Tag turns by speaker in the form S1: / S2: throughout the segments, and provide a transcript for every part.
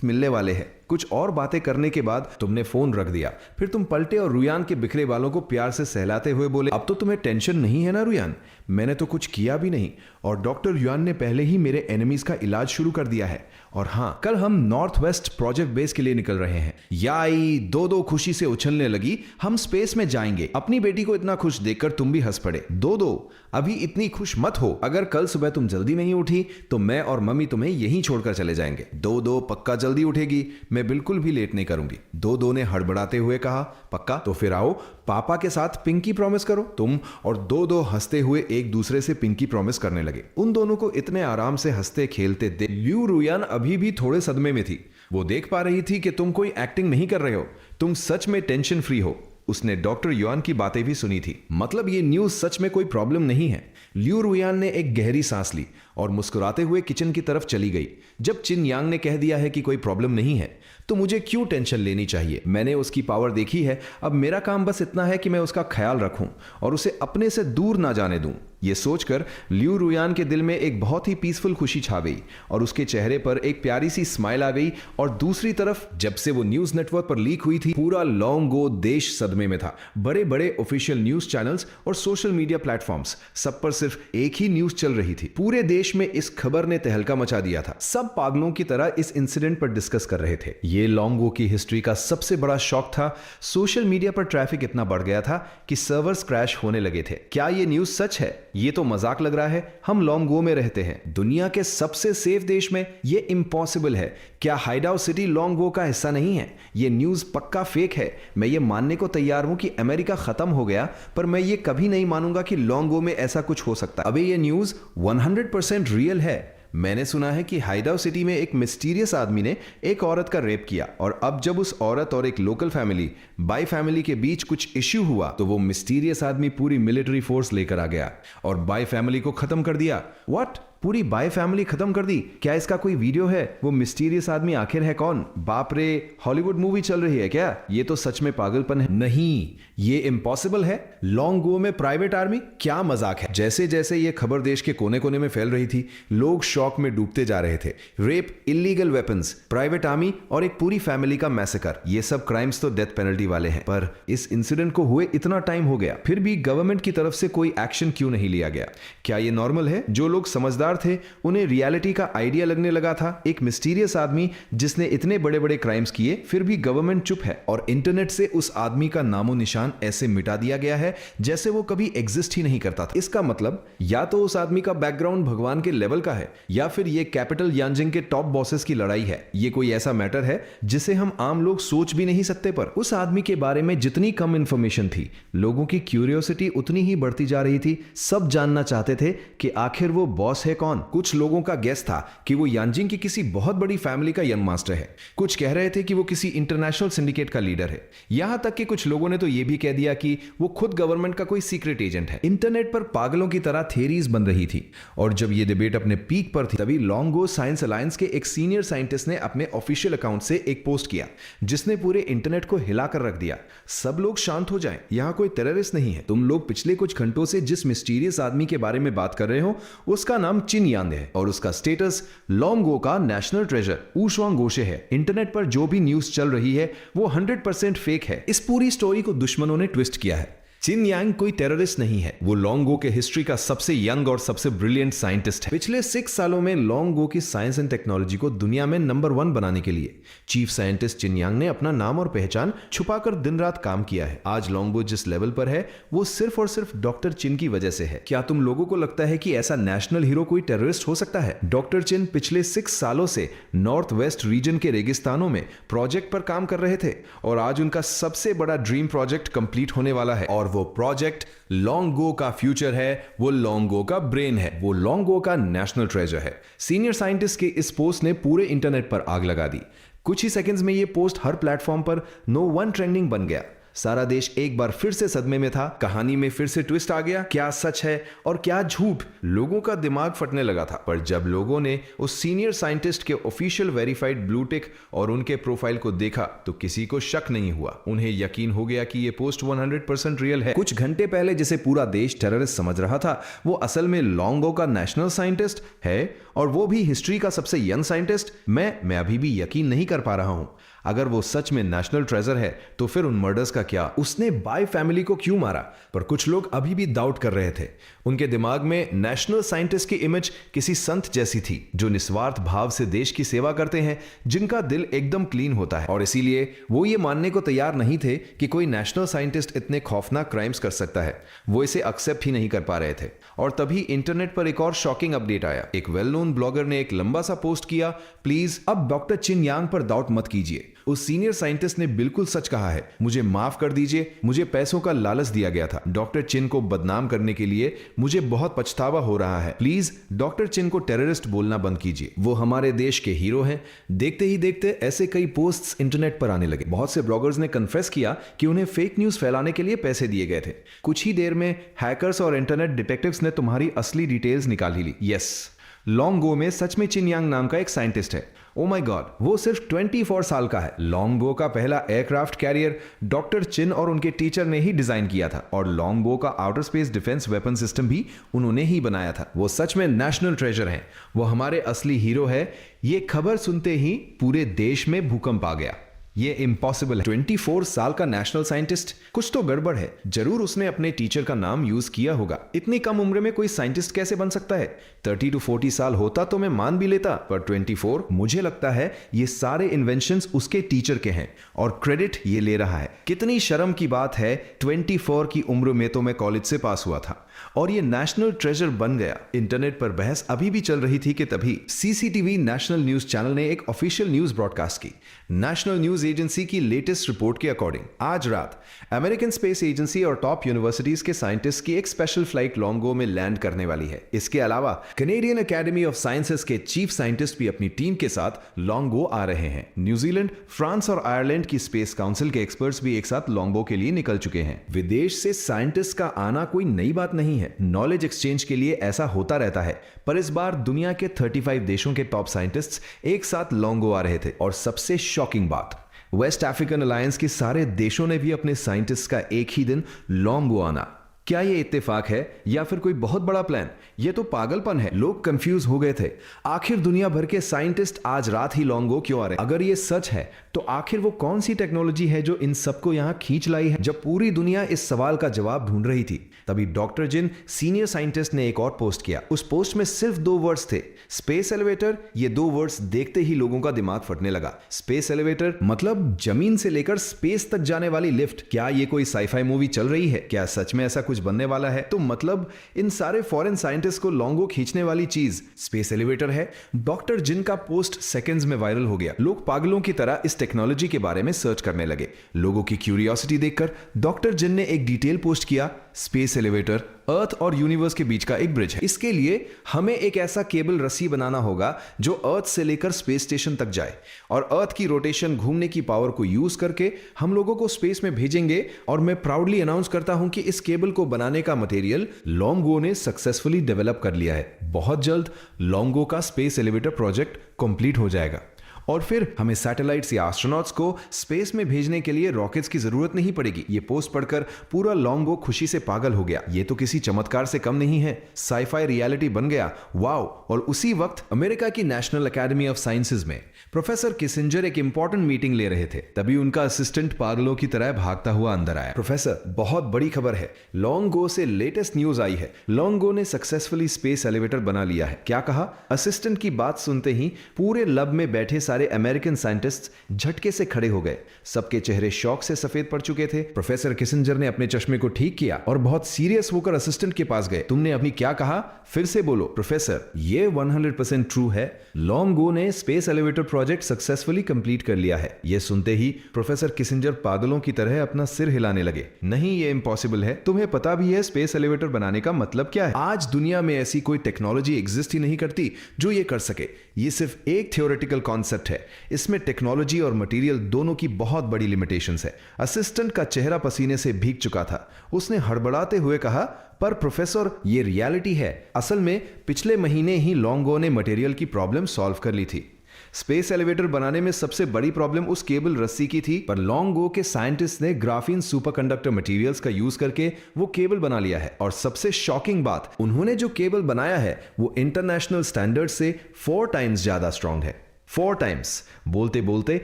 S1: मिलने वाले हैं। कुछ और बातें करने के बाद तुमने फोन रख दिया। फिर तुम पलटे और रुयान के बिखरे बालों को प्यार से सहलाते हुए बोले, अब तो तुम्हें टेंशन नहीं है ना रुयान? मैंने तो कुछ किया भी नहीं और डॉक्टर युआन ने पहले ही मेरे एनिमीज का इलाज शुरू कर दिया है। और हाँ, कल हम नॉर्थ वेस्ट प्रोजेक्ट बेस के लिए निकल रहे हैं। याई दो दो खुशी से उछलने लगी। हम स्पेस में जाएंगे। अपनी बेटी को इतना खुश देखकर तुम भी हंस पड़े। दो दो अभी इतनी खुश मत हो। अगर कल सुबह तुम जल्दी नहीं उठी तो मैं और मम्मी तुम्हें यहीं छोड़कर चले जाएंगे। दो दो पक्का जल्दी उठेगी? मैं बिल्कुल भी लेट नहीं करूंगी। दो दो ने हड़बड़ाते हुए कहा। पक्का? तो फिर आओ पापा के साथ पिंकी प्रॉमिस करो। तुम और दो दो हंसते हुए एक दूसरे से पिंकी प्रॉमिस करने लगे। उन दोनों को इतने आराम से हंसते खेलते देख ल्यू रुयान अभी भी थोड़े सदमे में थी। वो देख पा रही थी कि तुम कोई एक्टिंग नहीं कर रहे हो, तुम सच में टेंशन फ्री हो। उसने डॉक्टर युआन की बातें भी सुनी थी, मतलब ये न्यूज सच में कोई प्रॉब्लम नहीं है। ल्यू रुयान ने एक गहरी सांस ली और मुस्कुराते हुए किचन की तरफ चली गई। जब चिन यांग ने कह दिया है कि कोई प्रॉब्लम नहीं है तो मुझे क्यों टेंशन लेनी चाहिए? मैंने उसकी पावर देखी है। अब मेरा काम बस इतना है कि मैं उसका ख्याल रखूं और उसे अपने से दूर ना जाने दूं। यह सोचकर ल्यू रुयान के दिल में एक बहुत ही पीसफुल खुशी छा गई और उसके चेहरे पर एक प्यारी सी स्माइल आ गई। और दूसरी तरफ जब से वो न्यूज नेटवर्क पर लीक हुई थी, पूरा लोंगो देश सदमे में था। बड़े बड़े ऑफिशियल न्यूज चैनल्स और सोशल मीडिया प्लेटफॉर्म्स, सब पर सिर्फ एक ही न्यूज चल रही थी। पूरे देश में इस खबर ने तहलका मचा दिया था। सब पागलों की तरह इस इंसिडेंट पर डिस्कस कर रहे थे। ये लोंगो की हिस्ट्री का सबसे बड़ा शॉक था। सोशल मीडिया पर ट्रैफिक इतना बढ़ गया था कि सर्वर्स क्रैश होने लगे थे। क्या ये न्यूज सच है? ये तो मजाक लग रहा है। हम लोंगो में रहते हैं, दुनिया के सबसे सेफ देश में। ये इम्पॉसिबल है। क्या हाइडआउट सिटी लोंगो का हिस्सा नहीं है? ये न्यूज पक्का फेक है। मैं ये मानने को तैयार हूं कि अमेरिका खत्म हो गया, पर मैं ये कभी नहीं मानूंगा कि लोंगो में ऐसा कुछ हो सकता। अबे ये न्यूज 100% रियल है। मैंने सुना है कि हाइडआउट सिटी में एक मिस्टीरियस आदमी ने एक औरत का रेप किया और अब जब उस औरत और एक लोकल फैमिली, बाई फैमिली के बीच कुछ इश्यू हुआ तो वो मिस्टीरियस आदमी पूरी मिलिट्री फोर्स लेकर आ गया और बाई फैमिली को खत्म कर दिया। व्हाट? पूरी बाय फैमिली खत्म कर दी? क्या इसका कोई वीडियो है? वो मिस्टीरियस आदमी आखिर है कौन? बाप रे, हॉलीवुड मूवी चल रही है क्या? ये तो सच में पागलपन है। नहीं, ये इम्पॉसिबल है। लोंगो में प्राइवेट आर्मी? क्या मजाक है। जैसे जैसे ये खबर देश के कोने कोने में फैल रही थी, लोग शॉक में डूबते जा रहे थे। Rape, illegal weapons, private army और एक पूरी फैमिली का मैसेकर, ये सब क्राइम्स तो डेथ पेनल्टी वाले हैं। पर इस इंसिडेंट को हुए इतना टाइम हो गया, फिर भी गवर्नमेंट की तरफ से कोई एक्शन क्यों नहीं लिया गया? क्या ये नॉर्मल है? जो लोग समझदार थे उन्हें रियलिटी का आइडिया लगने लगा था। एक मिस्टीरियस आदमी जिसने इतने बड़े बड़े क्राइम्स किए, फिर भी गवर्नमेंट चुप है और इंटरनेट से उस आदमी का नामो निशान ऐसे मिटा दिया गया है जैसे वो कभी एग्जिस्ट ही नहीं करता था। इसका मतलब या तो उस आदमी का बैकग्राउंड भगवान के लेवल का है या फिर ये कैपिटल यांजिंग के टॉप बॉसेस की लड़ाई है। ये कोई ऐसा मैटर है जिसे हम आम लोग सोच भी नहीं सकते। पर उस आदमी के बारे में जितनी कम इंफॉर्मेशन थी, लोगों की क्यूरियोसिटी उतनी ही बढ़ती जा रही थी। सब जानना चाहते थे कि आखिर वो बॉस है कौन। कुछ लोगों का गेस था कि वो यांजिंग की किसी बहुत बड़ी फैमिली का यंग मास्टर है। कुछ कह रहे थे कि वो किसी इंटरनेशनल सिंडिकेट का लीडर है। यहां तक कि कुछ लोगों ने तो ये भी कह दिया कि वो खुद गवर्नमेंट का कोई सीक्रेट एजेंट है। इंटरनेट पर पागलों की तरह थ्योरीज बन रही थी और जब ये डिबेट अपने पीक पर थी, तभी लोंगो साइंस अलायंस के एक सीनियर साइंटिस्ट ने अपने ऑफिशियल अकाउंट से एक पोस्ट किया जिसने पूरे इंटरनेट को हिलाकर रख दिया। सब लोग शांत हो जाएं, यहां कोई टेररिस्ट नहीं है। तुम लोग पिछले कुछ घंटों से जिस मिस्टीरियस आदमी के बारे में बात कर रहे हो उसका नाम चिन यांग है और उसका स्टेटस लोंगो का नेशनल ट्रेजर ऊशवांग गोशे है। इंटरनेट पर जो भी न्यूज चल रही है वो 100% फेक है। इस पूरी स्टोरी को दुश्मनों ने ट्विस्ट किया है। चिन यांग कोई टेररिस्ट नहीं है, वो लोंगो के हिस्ट्री का सबसे यंग और सबसे ब्रिलियंट साइंटिस्ट है। पिछले 6 सालों में लोंगो की साइंस एंड टेक्नोलॉजी को दुनिया में नंबर 1 बनाने के लिए चीफ साइंटिस्ट चिन यांग ने अपना नाम और पहचान छुपाकर दिन रात काम किया है। आज लोंगो जिस लेवल पर है वो सिर्फ और सिर्फ डॉक्टर चिन की वजह से है। क्या तुम लोगों को लगता है कि ऐसा नेशनल हीरो कोई टेररिस्ट हो सकता है? डॉक्टर चिन पिछले 6 सालों से नॉर्थ वेस्ट रीजन के रेगिस्तानों में प्रोजेक्ट पर काम कर रहे थे और आज उनका सबसे बड़ा ड्रीम प्रोजेक्ट कंप्लीट होने वाला है। और वो प्रोजेक्ट लोंगो का फ्यूचर है, वो लोंगो का ब्रेन है, वो लोंगो का नेशनल ट्रेजर है। सीनियर साइंटिस्ट के इस पोस्ट ने पूरे इंटरनेट पर आग लगा दी। कुछ ही सेकंड्स में ये पोस्ट हर प्लेटफॉर्म पर नो 1 ट्रेंडिंग बन गया। सारा देश एक बार फिर से सदमे में था। कहानी में फिर से ट्विस्ट आ गया, क्या सच है और क्या झूठ। लोगों का दिमाग फटने लगा था। पर जब लोगों ने उस सीनियर साइंटिस्ट के ऑफिशियल वेरीफाइड ब्लू टिक और उनके प्रोफाइल को देखा तो किसी को शक नहीं हुआ। उन्हें यकीन हो गया कि ये पोस्ट 100% रियल है। कुछ घंटे पहले जिसे पूरा देश टेररिस्ट समझ रहा था, वो असल में लॉन्गो का नेशनल साइंटिस्ट है, और वो भी हिस्ट्री का सबसे यंग साइंटिस्ट। मैं अभी भी यकीन नहीं कर पा रहा हूं। अगर वो सच में नेशनल ट्रेजर है तो फिर उन मर्डर्स का क्या? उसने बाय फैमिली को क्यों मारा? पर कुछ लोग अभी भी डाउट कर रहे थे। उनके दिमाग में नेशनल साइंटिस्ट की इमेज किसी संत जैसी थी जो निस्वार्थ भाव से देश की सेवा करते हैं, जिनका दिल एकदम क्लीन होता है। और इसीलिए वो ये मानने को तैयार नहीं थे कि कोई नेशनल साइंटिस्ट इतने खौफनाक क्राइम्स कर सकता है। वो इसे एक्सेप्ट ही नहीं कर पा रहे थे। और तभी इंटरनेट पर एक और शॉकिंग अपडेट आया। एक वेल नोन ब्लॉगर ने एक लंबा सा पोस्ट किया, प्लीज अब डॉक्टर चिन यांग पर डाउट मत कीजिए। उस सीनियर साइंटिस्ट ने बिल्कुल सच कहा है। मुझे माफ कर दीजिए, मुझे पैसों का लालच दिया गया था। डॉक्टर चिन को बदनाम करने के लिए मुझे बहुत पछतावा हो रहा है। प्लीज डॉक्टर चिन को टेररिस्ट बोलना बंद कीजिए। वो हमारे देश के हीरो हैं। देखते ही देखते ऐसे कई पोस्ट्स इंटरनेट पर आने लगे। बहुत से ब्लॉगर्स ने कन्फेस किया कि उन्हें फेक न्यूज फैलाने के लिए पैसे दिए गए थे। कुछ ही देर में हैकर्स और इंटरनेट डिटेक्टिव्स ने तुम्हारी असली डिटेल्स निकाल ही ली। यस, लॉन्गो में सच में चिन यांग नाम का एक साइंटिस्ट है। ओ माय गॉड, वो सिर्फ 24 साल का है। लॉन्गबो का पहला एयरक्राफ्ट कैरियर डॉक्टर चिन और उनके टीचर ने ही डिजाइन किया था, और लॉन्गबो का outer space defence weapon system भी उन्होंने ही बनाया था। वो सच में नेशनल ट्रेजर हैं। वो हमारे असली हीरो है। ये खबर सुनते ही पूरे देश में भूकंप आ गया। ये इम्पॉसिबल है। 24 साल का नेशनल साइंटिस्ट, कुछ तो गड़बड़ है। जरूर उसने अपने टीचर का नाम यूज किया होगा। इतनी कम उम्र में कोई साइंटिस्ट कैसे बन सकता है? 30 to 40 साल होता तो मैं मान भी लेता, पर 24, मुझे लगता है ये सारे इन्वेंशंस उसके टीचर के हैं और क्रेडिट ये ले रहा है। कितनी शर्म की बात है, 24 की उम्र में तो मैं कॉलेज से पास हुआ था और ये नेशनल ट्रेजर बन गया। इंटरनेट पर बहस अभी भी चल रही थी कि तभी सीसीटीवी नेशनल न्यूज चैनल ने एक ऑफिशियल न्यूज ब्रॉडकास्ट की। नेशनल न्यूज एजेंसी की लेटेस्ट रिपोर्ट के अकॉर्डिंग आज रात अमेरिकन स्पेस एजेंसी और टॉप यूनिवर्सिटीज के साइंटिस्ट की एक स्पेशल फ्लाइट लॉन्गो में लैंड करने वाली है। इसके अलावा कैनेडियन एकेडमी ऑफ साइंसेस के चीफ साइंटिस्ट भी अपनी टीम के साथ लॉन्गो आ रहे हैं। न्यूजीलैंड, फ्रांस और आयरलैंड की स्पेस काउंसिल के एक्सपर्ट्स भी एक साथ लॉन्गो के लिए निकल चुके हैं। विदेश से साइंटिस्ट का आना कोई नई बात नहीं है। नॉलेज एक्सचेंज के लिए ऐसा होता रहता है, पर इस बार दुनिया के 35 देशों के टॉप साइंटिस्ट्स एक साथ लॉन्गो आ रहे थे। और सबसे शॉकिंग बात, वेस्ट अफ्रीकन अलायंस के सारे देशों ने भी अपने साइंटिस्ट का एक ही दिन लॉन्गो आना। क्या ये इत्तेफाक है या फिर कोई बहुत बड़ा प्लान? ये तो पागलपन है। लोग कंफ्यूज हो गए थे। आखिर दुनिया भर के साइंटिस्ट आज रात ही लॉन्गो क्यों आ रहे? अगर ये सच है तो आखिर वो कौन सी टेक्नोलॉजी है जो इन सबको यहां खींच लाई है? जब पूरी दुनिया इस सवाल का जवाब ढूंढ रही थी, तभी डॉक्टर जिन, सीनियर साइंटिस्ट, ने एक और पोस्ट किया। उस पोस्ट में सिर्फ 2 वर्ड्स थे, स्पेस एलिवेटर। ये 2 वर्ड्स देखते ही लोगों का दिमाग फटने लगा। स्पेस एलिवेटर मतलब जमीन से लेकर स्पेस तक जाने वाली लिफ्ट। क्या ये कोई साईफाई मूवी चल रही है? क्या सच में ऐसा कुछ बनने वाला है? तो मतलब इन सारे फॉरेन साइंटिस्ट को लॉन्गो खींचने वाली चीज स्पेस एलिवेटर है। डॉक्टर जिन का पोस्ट सेकंड्स में वायरल हो गया। लोग पागलों की तरह इस टेक्नोलॉजी के बारे में सर्च करने लगे। लोगों की क्यूरियोसिटी देखकर डॉक्टर जिन ने एक डिटेल पोस्ट किया, स्पेस एलिवेटर अर्थ और यूनिवर्स के बीच का एक ब्रिज है। इसके लिए हमें एक ऐसा केबल रस्सी बनाना होगा जो अर्थ से लेकर स्पेस स्टेशन तक जाए, और अर्थ की रोटेशन घूमने की पावर को यूज करके हम लोगों को स्पेस में भेजेंगे। और मैं प्राउडली अनाउंस करता हूं कि इस केबल को बनाने का मटेरियल लॉन्गो ने सक्सेसफुली डेवलप कर लिया है। बहुत जल्द लॉन्गो का स्पेस एलिवेटर प्रोजेक्ट कंप्लीट हो जाएगा और फिर हमें सैटेलाइट्स या एस्ट्रोनॉट्स को स्पेस में भेजने के लिए रॉकेट्स की जरूरत नहीं पड़ेगी। ये पोस्ट पढ़कर पूरा लॉन्गो खुशी से पागल हो गया। ये तो किसी चमत्कार से कम नहीं है, साईफाई रियलिटी बन गया। वाओ। और उसी वक्त अमेरिका की नेशनल एकेडमी ऑफ साइंसेज में प्रोफेसर किसिंजर एक इंपॉर्टेंट मीटिंग ले रहे थे। तभी उनका असिस्टेंट पागलों की तरह भागता हुआ अंदर आया। प्रोफेसर, बहुत बड़ी खबर है। लॉन्गो से लेटेस्ट न्यूज आई है। लॉन्गो ने सक्सेसफुली स्पेस एलिवेटर बना लिया है। क्या कहा? असिस्टेंट की बात सुनते ही पूरे लैब में बैठे सारे अमेरिकन साइंटिस्ट्स झटके से खड़े हो गए। सबके चेहरे शॉक से सफेद पड़ चुके थे। प्रोफेसर किसिंजर ने अपने चश्मे को ठीक किया और बहुत सीरियस होकर असिस्टेंट के पास गए। तुमने अभी क्या कहा? फिर से बोलो। प्रोफेसर, ये 100% ट्रू है। लॉन्गो ने space elevator project successfully complete कर लिया है। यह सुनते ही प्रोफेसर किसिंजर पागलों की तरह अपना सिर हिलाने लगे। नहीं, ये इम्पॉसिबल है। तुम्हें पता भी है स्पेस एलिवेटर बनाने का मतलब क्या है? आज दुनिया में ऐसी कोई टेक्नोलॉजी एग्जिस्ट ही नहीं करती जो ये कर सके। ये सिर्फ एक थ्योरेटिकल कॉन्सेप्ट है, इसमें टेक्नोलॉजी और मटेरियल दोनों की बहुत बड़ी लिमिटेशंस है। असिस्टेंट का चेहरा पसीने से भीग चुका था। उसने हड़बड़ाते हुए कहा, पर प्रोफेसर ये रियलिटी है। असल में पिछले महीने ही लोंगो ने मटेरियल की प्रॉब्लम सॉल्व कर ली थी। स्पेस एलिवेटर बनाने में सबसे बड़ी प्रॉब्लम उस केबल रस्सी की थी, पर लोंगो के साइंटिस्ट ने ग्राफीन सुपरकंडक्टर मटेरियल्स का यूज करके वो केबल बना लिया है। और सबसे शॉकिंग बात, उन्होंने जो केबल बनाया है वो इंटरनेशनल स्टैंडर्ड से 4 टाइम्स ज्यादा स्ट्रांग है। 4 टाइम्स। बोलते बोलते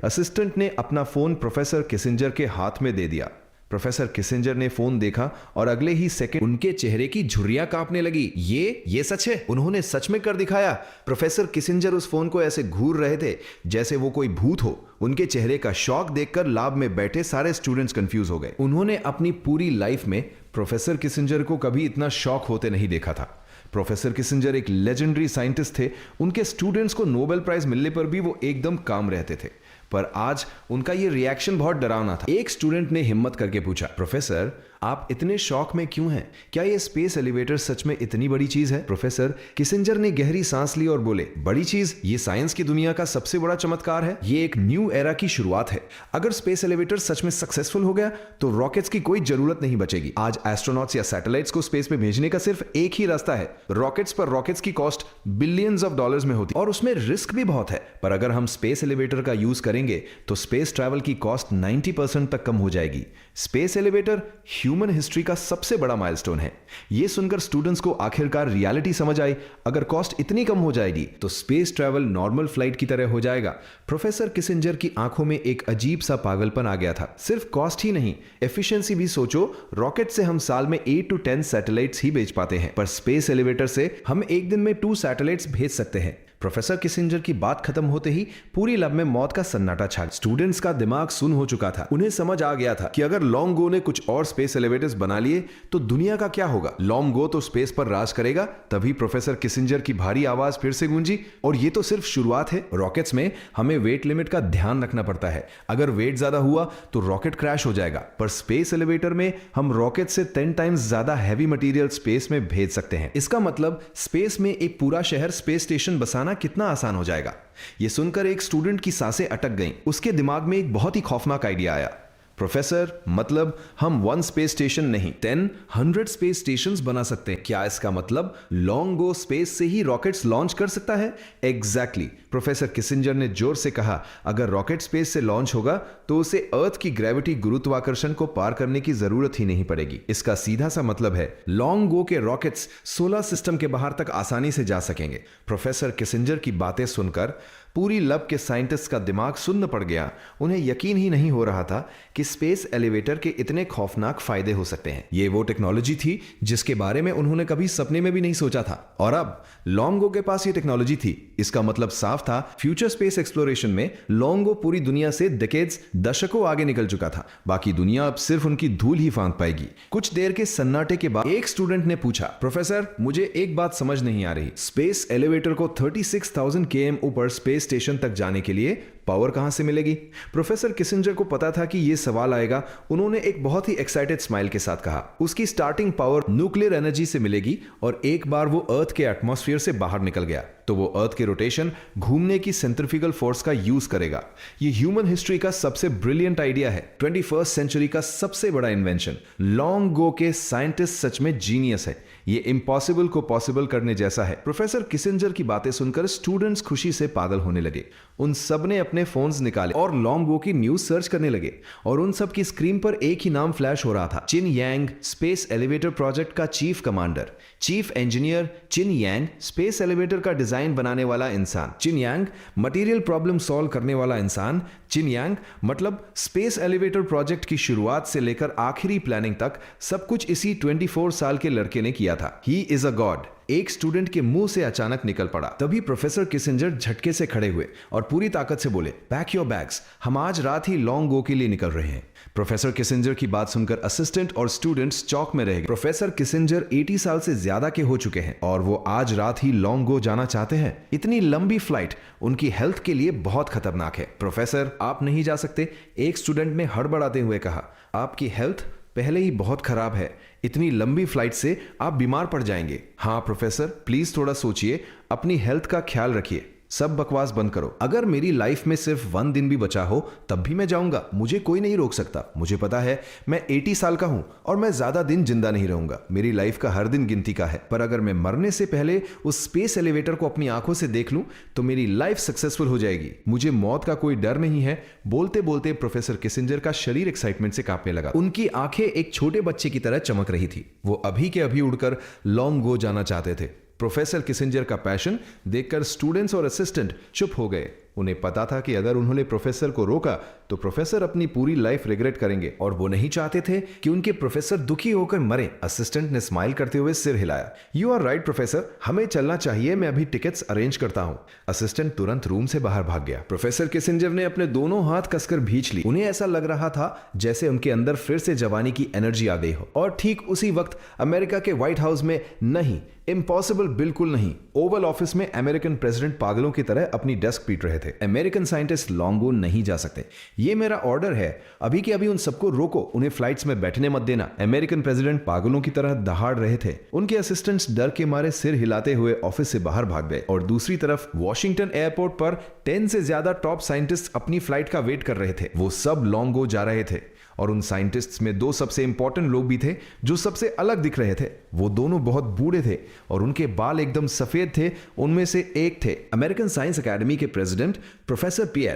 S1: असिस्टेंट ने अपना फोन प्रोफेसर किसिंजर के हाथ में दे दिया। प्रोफेसर किसिंजर ने फोन देखा और अगले ही सेकंड उनके चेहरे की झुर्रियां कांपने लगी। ये सच है, उन्होंने सच में कर दिखाया। प्रोफेसर किसिंजर उस फोन को ऐसे घूर रहे थे जैसे वो कोई भूत हो। उनके चेहरे का शॉक देखकर लैब में बैठे सारे स्टूडेंट्स कंफ्यूज हो गए। उन्होंने अपनी पूरी लाइफ में प्रोफेसर किसिंजर को कभी इतना शॉक होते नहीं देखा था। प्रोफेसर किसिंजर एक लेजेंडरी साइंटिस्ट थे। उनके स्टूडेंट्स को नोबेल प्राइज मिलने पर भी वो एकदम काम रहते थे, पर आज उनका ये रिएक्शन बहुत डरावना था। एक स्टूडेंट ने हिम्मत करके पूछा, प्रोफेसर आप इतने शॉक में क्यों हैं? क्या ये स्पेस एलिवेटर सच में इतनी बड़ी चीज है? प्रोफेसर किसिंजर ने गहरी सांस ली और बोले, बड़ी चीज? ये साइंस की दुनिया का सबसे बड़ा चमत्कार है। ये एक न्यू एरा की शुरुआत है। अगर स्पेस एलिवेटर सच में सक्सेसफुल हो गया तो रॉकेट्स की कोई जरूरत नहीं बचेगी। आज एस्ट्रोनॉट्स या सैटेलाइट्स को स्पेस में भेजने का सिर्फ एक ही रास्ता है। रॉकेट्स पर रॉकेट्स की कॉस्ट बिलियंस ऑफ डॉलर्स में होती है और उसमें रिस्क भी बहुत है। पर अगर हम स्पेस एलिवेटर का यूज करेंगे तो स्पेस ट्रैवल की कॉस्ट 90% तक कम हो जाएगी। स्पेस एलिवेटर ह्यूमन हिस्ट्री का सबसे बड़ा माइलस्टोन है। यह सुनकर स्टूडेंट्स को आखिरकार रियलिटी समझ आई। अगर कॉस्ट इतनी कम हो जाएगी तो स्पेस ट्रैवल नॉर्मल फ्लाइट की तरह हो जाएगा। प्रोफेसर किसिंजर की आंखों में एक अजीब सा पागलपन आ गया था। सिर्फ कॉस्ट ही नहीं, एफिशिएंसी भी सोचो। रॉकेट से हम साल में 8 to 10 सैटेलाइट्स ही भेज पाते हैं, पर स्पेस एलिवेटर से हम एक दिन में 2 सैटेलाइट्स भेज सकते हैं। प्रोफेसर किसिंजर की बात खत्म होते ही पूरी लैब में मौत का सन्नाटा छा गया। स्टूडेंट्स का दिमाग सुन्न हो चुका था। उन्हें समझ आ गया था कि अगर लोंगो ने कुछ और स्पेस एलिवेटर्स बना लिए तो दुनिया का क्या होगा। लोंगो तो स्पेस पर राज करेगा। तभी प्रोफेसर किसिंजर की भारी आवाज फिर से गूंजी, और ये तो सिर्फ शुरुआत है। रॉकेट्स में हमें वेट लिमिट का ध्यान रखना पड़ता है। अगर वेट ज्यादा हुआ तो रॉकेट क्रैश हो जाएगा, पर स्पेस एलिवेटर में हम रॉकेट से 10 टाइम्स ज्यादा हैवी मटेरियल स्पेस में भेज सकते हैं। इसका मतलब स्पेस में एक पूरा शहर स्पेस स्टेशन बसाना कितना आसान हो जाएगा। यह सुनकर एक स्टूडेंट की सांसें अटक गईं। उसके दिमाग में एक बहुत ही खौफनाक आइडिया आया। प्रोफेसर मतलब हम 1 स्पेस स्टेशन नहीं 10-100 स्पेस स्टेशंस बना सकते हैं। क्या इसका मतलब लोंगो स्पेस से ही रॉकेट्स लॉन्च कर सकता है? एग्जैक्टली। प्रोफेसर किसिंजर ने जोर से कहा, अगर रॉकेट स्पेस से लॉन्च होगा तो उसे अर्थ की ग्रेविटी गुरुत्वाकर्षण को पार करने की जरूरत ही नहीं पड़ेगी। इसका सीधा सा मतलब है लोंगो के रॉकेट्स सोलर सिस्टम के बाहर तक आसानी से जा सकेंगे। प्रोफेसर किसिंजर की बातें सुनकर पूरी लैब के साइंटिस्ट का दिमाग सुन्न पड़ गया। उन्हें यकीन ही नहीं हो रहा था कि स्पेस एलिवेटर के इतने खौफनाक फायदे हो सकते हैं। ये वो टेक्नोलॉजी थी जिसके बारे में उन्होंने कभी सपने में भी नहीं सोचा था, और अब लोंगो के पास ये टेक्नोलॉजी थी। इसका मतलब साफ था, फ्यूचर स्पेस एक्सप्लोरेशन में लोंगो पूरी दुनिया से डेकेड्स, दशकों आगे निकल चुका था। बाकी दुनिया अब सिर्फ उनकी धूल ही फांद पाएगी। कुछ देर के सन्नाटे के बाद एक स्टूडेंट ने पूछा, प्रोफेसर मुझे एक बात समझ नहीं आ रही। स्पेस एलिवेटर को 36,000 km ऊपर स्पेस स्टेशन तक जाने के लिए पावर कहां से मिलेगी? प्रोफेसर किसिंजर को पता था कि यह सवाल आएगा। उन्होंने एक बहुत ही एक्साइटेड स्माइल के साथ कहा, उसकी स्टार्टिंग पावर न्यूक्लियर एनर्जी से मिलेगी, और एक बार वो अर्थ के एटमॉस्फेयर से बाहर निकल गया तो वो अर्थ के रोटेशन, घूमने की सेंट्रीफ्यूगल फोर्स का यूज करेगा। ये ह्यूमन हिस्ट्री का सबसे ब्रिलियंट आइडिया है, 21st सेंचुरी का सबसे बड़ा इन्वेंशन। लोंगो के साइंटिस्ट सच में जीनियस है। ये इम्पॉसिबल को पॉसिबल करने जैसा है। प्रोफेसर किसिंजर की बातें सुनकर स्टूडेंट्स खुशी से पागल होने लगे। उन सब ने अपने फोन्स निकाले और लोंगो की न्यूज सर्च करने लगे, और उन सब की स्क्रीन पर एक ही नाम फ्लैश हो रहा था, चिन यांग, स्पेस एलिवेटर प्रोजेक्ट का चीफ कमांडर, चीफ इंजीनियर चिन यांग, स्पेस एलिवेटर का डिजाइन बनाने वाला इंसान। चिन यांग मटेरियल प्रॉब्लम सॉल्व करने वाला इंसान। चिन यांग मतलब स्पेस एलिवेटर प्रोजेक्ट की शुरुआत से लेकर आखिरी प्लानिंग तक सब कुछ इसी 24 साल के लड़के ने किया था। He is a God. एक स्टूडेंट के मुंह से अचानक निकल पड़ा। तभी प्रोफेसर किसिंजर झटके से खड़े हुए और पूरी ताकत से बोले, पैक योर बैग्स, हम आज रात ही लोंगो के लिए निकल रहे हैं। प्रोफेसर किसिंजर की बात सुनकर असिस्टेंट और स्टूडेंट्स चौक में रह गए। प्रोफेसर किसिंजर 80 साल से ज्यादा के हो चुके हैं और वो आज रात ही लोंगो जाना चाहते हैं। इतनी लंबी फ्लाइट उनकी हेल्थ के लिए बहुत खतरनाक है। प्रोफेसर आप नहीं जा सकते, एक स्टूडेंट ने हड़बड़ाते हुए कहा। आपकी हेल्थ पहले ही बहुत खराब है, इतनी लंबी फ्लाइट से आप बीमार पड़ जाएंगे। हाँ प्रोफेसर, प्लीज थोड़ा सोचिए, अपनी हेल्थ का ख्याल रखिए। सब बकवास बंद करो। अगर मेरी लाइफ में सिर्फ 1 दिन भी बचा हो तब भी मैं जाऊंगा, मुझे कोई नहीं रोक सकता। मुझे पता है मैं 80 साल का हूं और मैं ज्यादा दिन जिंदा नहीं रहूंगा। मेरी लाइफ का हर दिन गिनती का है, पर अगर मैं मरने से पहले उस स्पेस एलिवेटर को अपनी आंखों से देख लूं तो मेरी लाइफ सक्सेसफुल हो जाएगी। मुझे मौत का कोई डर नहीं है। बोलते बोलते प्रोफेसर किसिंजर का शरीर एक्साइटमेंट से कांपने लगा। उनकी आंखें एक छोटे बच्चे की तरह चमक रही थी। वो अभी के अभी उड़कर लॉन्ग गो जाना चाहते थे। प्रोफेसर किसिंजर का पैशन देखकर स्टूडेंट्स और असिस्टेंट चुप हो गए। उन्हें पता था कि अगर उन्होंने प्रोफेसर को रोका तो प्रोफेसर अपनी पूरी लाइफ रिग्रेट करेंगे और वो नहीं चाहते थे कि उनके प्रोफेसर दुखी होकर मरे। असिस्टेंट ने स्माइल करते हुए सिर हिलाया। यू आर राइट प्रोफेसर, हमें चलना चाहिए, मैं अभी टिकट्स अरेंज करता हूं। असिस्टेंट तुरंत रूम से बाहर भाग गया। प्रोफेसर किसिंजर ने अपने दोनों हाथ कसकर भींच ली। उन्हें ऐसा लग रहा था जैसे उनके अंदर फिर से जवानी की एनर्जी आ गई हो। और ठीक उसी वक्त अमेरिका के व्हाइट हाउस में, नहीं, इम्पॉसिबल, बिल्कुल नहीं, ओवल ऑफिस में अमेरिकन प्रेसिडेंट पागलों की तरह अपनी डेस्क पीट रहे थे। अमेरिकन साइंटिस्ट लॉन्ग गो नहीं जा सकते, ये मेरा ऑर्डर है। अभी के अभी उन सबको रोको, उन्हें फ्लाइट्स में बैठने मत देना। अमेरिकन प्रेसिडेंट पागलों की तरह दहाड़ रहे थे। उनके असिस्टेंट्स डर के मारे सिर हिलाते हुए ऑफिस से बाहर भाग गए और दूसरी तरफ वॉशिंगटन एयरपोर्ट पर 10 से ज्यादा टॉप साइंटिस्ट अपनी फ्लाइट का वेट कर रहे थे। वो सब लॉन्ग गो जा रहे थे और उन साइंटिस्ट्स में 2 सबसे इंपॉर्टेंट लोग भी थे जो सबसे अलग दिख रहे थे। वो दोनों बहुत बूढ़े थे और उनके बाल एकदम सफेद थे। उनमें से एक थे अमेरिकन साइंस अकेडमी के प्रेसिडेंट प्रोफेसर पियर।